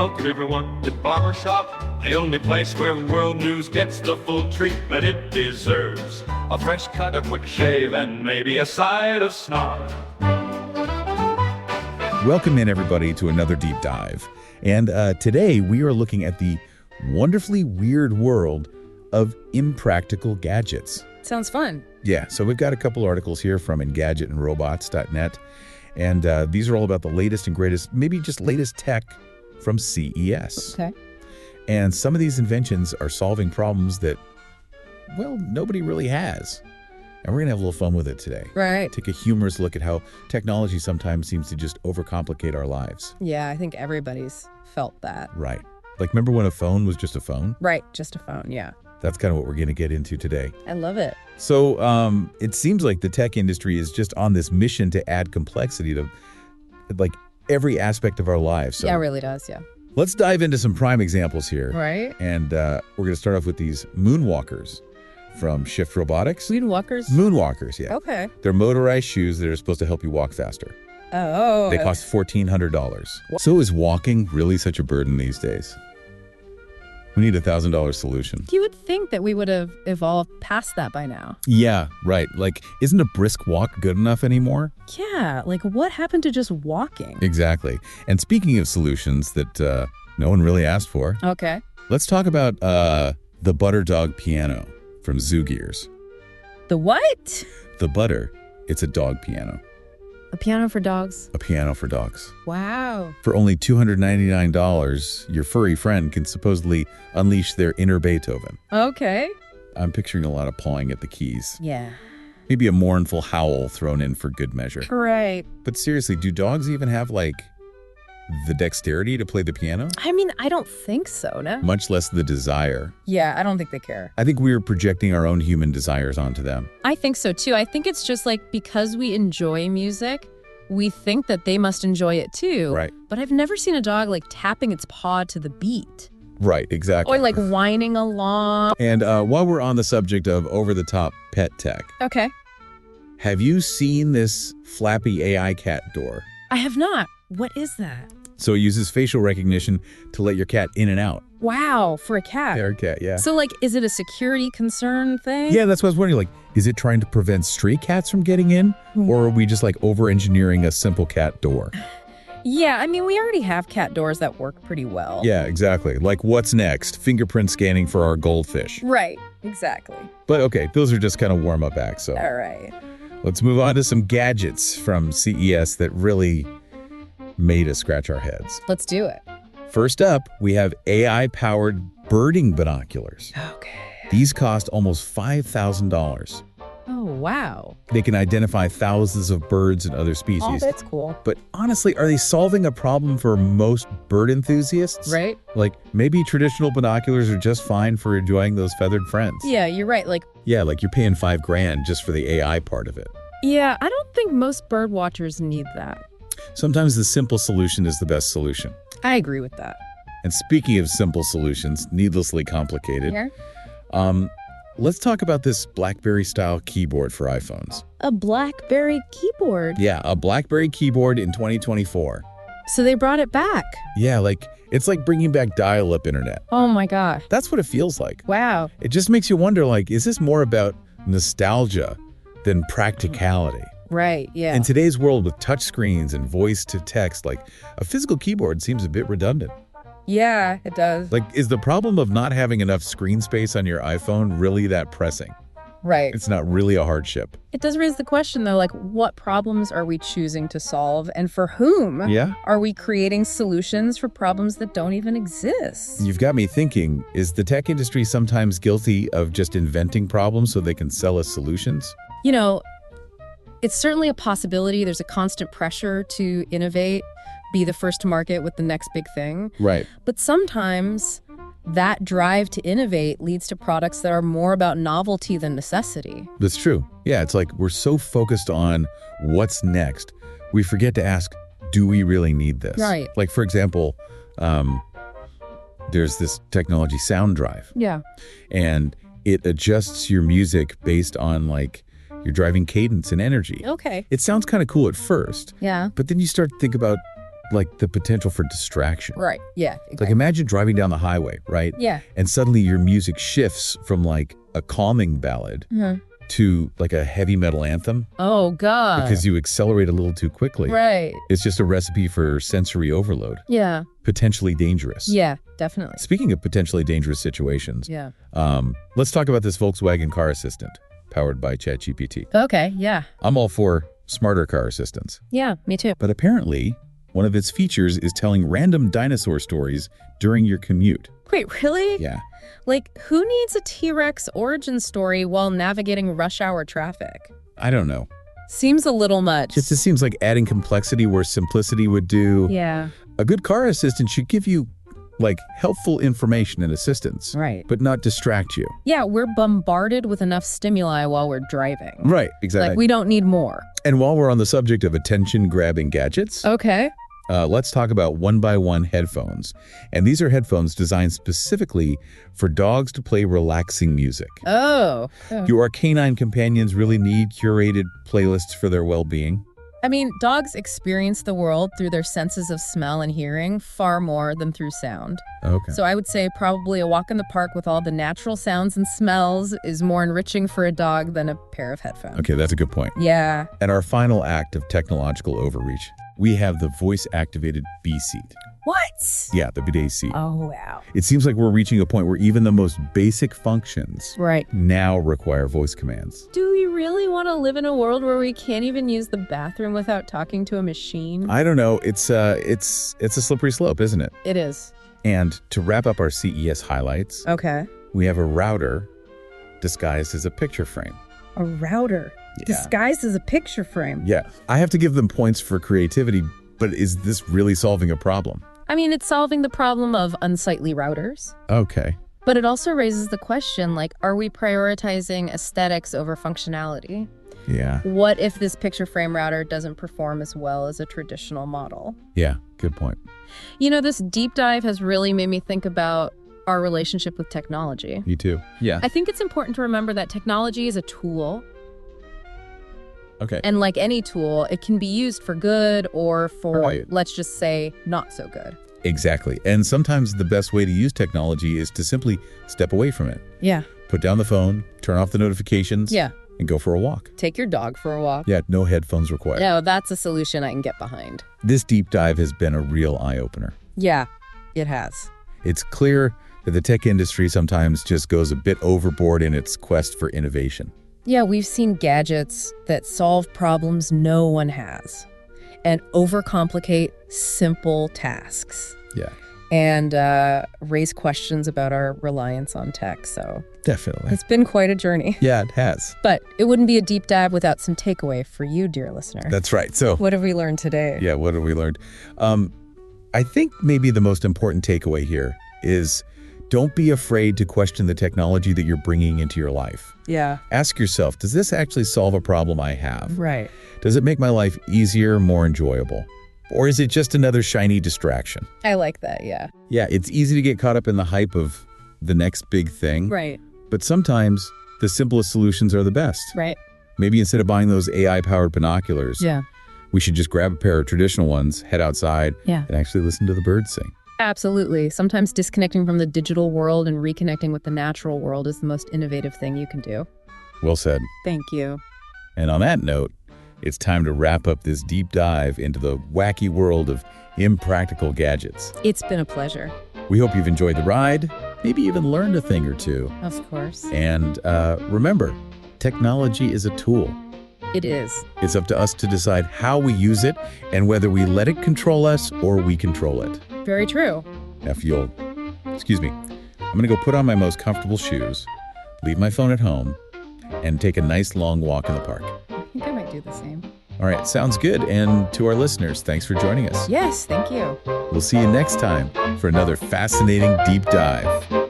Welcome everyone to Barbershop, the only place where world news gets the full treatment it deserves. A fresh cut, a quick shave, and maybe a side of snarl. Welcome in, everybody, to another deep dive. And today we are looking at the wonderfully weird world of impractical gadgets. Sounds fun. Yeah, so we've got a couple articles here from engadgetandrobots.net. And these are all about the latest and greatest, maybe just latest tech from CES. Okay. And some of these inventions are solving problems that, well, nobody really has. And we're going to have a little fun with it today. Right. Take a humorous look at how technology sometimes seems to just overcomplicate our lives. Yeah, I think everybody's felt that. Right. Like, remember when a phone was just a phone? Right, just a phone, yeah. That's kind of what we're going to get into today. I love it. So it seems like the tech industry is just on this mission to add complexity to, like, every aspect of our lives. So yeah, it really does, yeah. let's dive into some prime examples here. Right. And we're going to start off with these moonwalkers from Shift Robotics. Moonwalkers? Moonwalkers, yeah. Okay. They're motorized shoes that are supposed to help you walk faster. Oh. They cost $1,400. So is walking really such a burden these days? We need a $1,000 solution. You would think that we would have evolved past that by now. Yeah, right. Like, isn't a brisk walk good enough anymore? Yeah, like what happened to just walking? Exactly. And speaking of solutions that no one really asked for, Okay. let's talk about the Butter Dog piano from Zoo Gears. The what? The Butter, it's a dog piano. A piano for dogs? A piano for dogs. Wow. For only $299, your furry friend can supposedly unleash their inner Beethoven. Okay. I'm picturing a lot of pawing at the keys. Yeah. Maybe a mournful howl thrown in for good measure. Right. But seriously, do dogs even have, like, the dexterity to play the piano? I mean, I don't think so, no? Much less the desire. Yeah, I don't think they care. I think we're projecting our own human desires onto them. I think so too. I think it's just like because we enjoy music, we think that they must enjoy it too. Right. But I've never seen a dog like tapping its paw to the beat. Right, exactly. Or like whining along. And while we're on the subject of over-the-top pet tech, Okay. have you seen this flappy AI cat door? I have not. What is that? So it uses facial recognition to let your cat in and out. Wow, for a cat. Their cat, yeah. So like, is it a security concern thing? Yeah, that's what I was wondering. Like, is it trying to prevent stray cats from getting in? Or are we just like over-engineering a simple cat door? Yeah, I mean, we already have cat doors that work pretty well. Yeah, exactly. Like, what's next? Fingerprint scanning for our goldfish. Right, exactly. But okay, those are just kind of warm-up acts. So All right. let's move on to some gadgets from CES that really made us scratch our heads. Let's do it. First up, we have AI-powered birding binoculars. Okay. These cost almost $5,000. Oh, wow. They can identify thousands of birds and other Oh, species. that's cool. But honestly, are they solving a problem for most bird enthusiasts? Right? Like, maybe traditional binoculars are just fine for enjoying those feathered friends. Yeah, you're right. Like, Yeah, like you're paying $5,000 just for the AI part of it. yeah, I don't think most bird watchers need that. Sometimes the simple solution is the best solution. I agree with that. And speaking of simple solutions, needlessly complicated, Here? let's talk about this BlackBerry-style keyboard for iPhones. A BlackBerry keyboard. Yeah, a BlackBerry keyboard in 2024. So they brought it back. Yeah, like, it's like bringing back dial-up internet. Oh my gosh. That's what it feels like. Wow. It just makes you wonder, like, is this more about nostalgia than practicality? Right, yeah. In today's world with touch screens and voice to text, like, a physical keyboard seems a bit redundant. Yeah, it does. Like, is the problem of not having enough screen space on your iPhone really that pressing? Right. It's not really a hardship. It does raise the question, though, like, what problems are we choosing to solve, and for whom? Yeah? Are we creating solutions for problems that don't even exist? You've got me thinking, is the tech industry sometimes guilty of just inventing problems so they can sell us solutions? You know, it's certainly a possibility. There's a constant pressure to innovate, be the first to market with the next big thing. Right. But sometimes that drive to innovate leads to products that are more about novelty than necessity. That's true. Yeah, it's like we're so focused on what's next, we forget to ask, do we really need this? Right. Like, for example, there's this technology sound drive. Yeah. And it adjusts your music based on, like, your driving cadence and energy. Okay. It sounds kind of cool at first, Yeah. but then you start to think about like the potential for distraction. Right. Yeah. It's like imagine driving down the highway, right? Yeah. And suddenly your music shifts from like a calming ballad to like a heavy metal anthem Oh, God. because you accelerate a little too quickly. Right. It's just a recipe for sensory overload. Yeah. Potentially dangerous. Yeah, definitely. Speaking of potentially dangerous situations, Yeah. let's talk about this Volkswagen car assistant powered by ChatGPT. Okay. Yeah. I'm all for smarter car assistants, Yeah, me too. but apparently one of its features is telling random dinosaur stories during your commute. Wait, really? Yeah. Like, who needs a T-Rex origin story while navigating rush hour traffic? I don't know. Seems a little much. It just seems like adding complexity where simplicity would do. Yeah. A good car assistant should give you like helpful information and assistance, Right. but not distract you. Yeah, we're bombarded with enough stimuli while we're driving. Right, exactly. Like, we don't need more. And while we're on the subject of attention-grabbing gadgets, Okay. let's talk about one-by-one headphones. And these are headphones designed specifically for dogs to play relaxing music. Oh. Do our canine companions really need curated playlists for their well-being? I mean, dogs experience the world through their senses of smell and hearing far more than through sound. Okay. So I would say probably a walk in the park with all the natural sounds and smells is more enriching for a dog than a pair of headphones. Okay, that's a good point. Yeah. And our final act of technological overreach, we have the voice-activated bee seat. What? Yeah, the bidet seat. Oh, wow. It seems like we're reaching a point where even the most basic functions Right. now require voice commands. Do we really want to live in a world where we can't even use the bathroom without talking to a machine? I don't know. It's a slippery slope, isn't it? It is. And to wrap up our CES highlights, Okay. we have a router disguised as a picture frame. A router Yeah. disguised as a picture frame. Yeah. I have to give them points for creativity, but is this really solving a problem? I mean, it's solving the problem of unsightly routers. Okay. But it also raises the question, like, are we prioritizing aesthetics over functionality? Yeah. What if this picture frame router doesn't perform as well as a traditional model? Yeah. Good point. You know, this deep dive has really made me think about our relationship with technology. You too. Yeah. I think it's important to remember that technology is a tool, Okay. and like any tool, it can be used for good or for, Right. let's just say, not so good. Exactly. And sometimes the best way to use technology is to simply step away from it. Yeah. Put down the phone, turn off the notifications, Yeah. and go for a walk. Take your dog for a walk. Yeah, no headphones required. No, that's a solution I can get behind. This deep dive has been a real eye-opener. Yeah, it has. It's clear that the tech industry sometimes just goes a bit overboard in its quest for innovation. Yeah, we've seen gadgets that solve problems no one has and overcomplicate simple tasks Yeah, and raise questions about our reliance on tech. So definitely. it's been quite a journey. Yeah, it has. But it wouldn't be a deep dive without some takeaway for you, dear listener. That's right. So, What have we learned today? yeah, what have we learned? I think maybe the most important takeaway here is don't be afraid to question the technology that you're bringing into your life. Yeah. Ask yourself, does this actually solve a problem I have? Right. Does it make my life easier, more enjoyable? Or is it just another shiny distraction? I like that, yeah. Yeah, it's easy to get caught up in the hype of the next big thing. Right. But sometimes the simplest solutions are the best. Right. Maybe instead of buying those AI-powered binoculars, Yeah. we should just grab a pair of traditional ones, head outside, Yeah. and actually listen to the birds sing. Absolutely. Sometimes disconnecting from the digital world and reconnecting with the natural world is the most innovative thing you can do. Well said. Thank you. And on that note, it's time to wrap up this deep dive into the wacky world of impractical gadgets. It's been a pleasure. We hope you've enjoyed the ride, maybe even learned a thing or two. Of course. And remember, technology is a tool. It is. It's up to us to decide how we use it and whether we let it control us or we control it. Very true. Now, if you'll, excuse me, I'm going to go put on my most comfortable shoes, leave my phone at home, and take a nice long walk in the park. I think I might do the same. All right, sounds good. And to our listeners, thanks for joining us. Yes, thank you. We'll see you next time for another fascinating deep dive.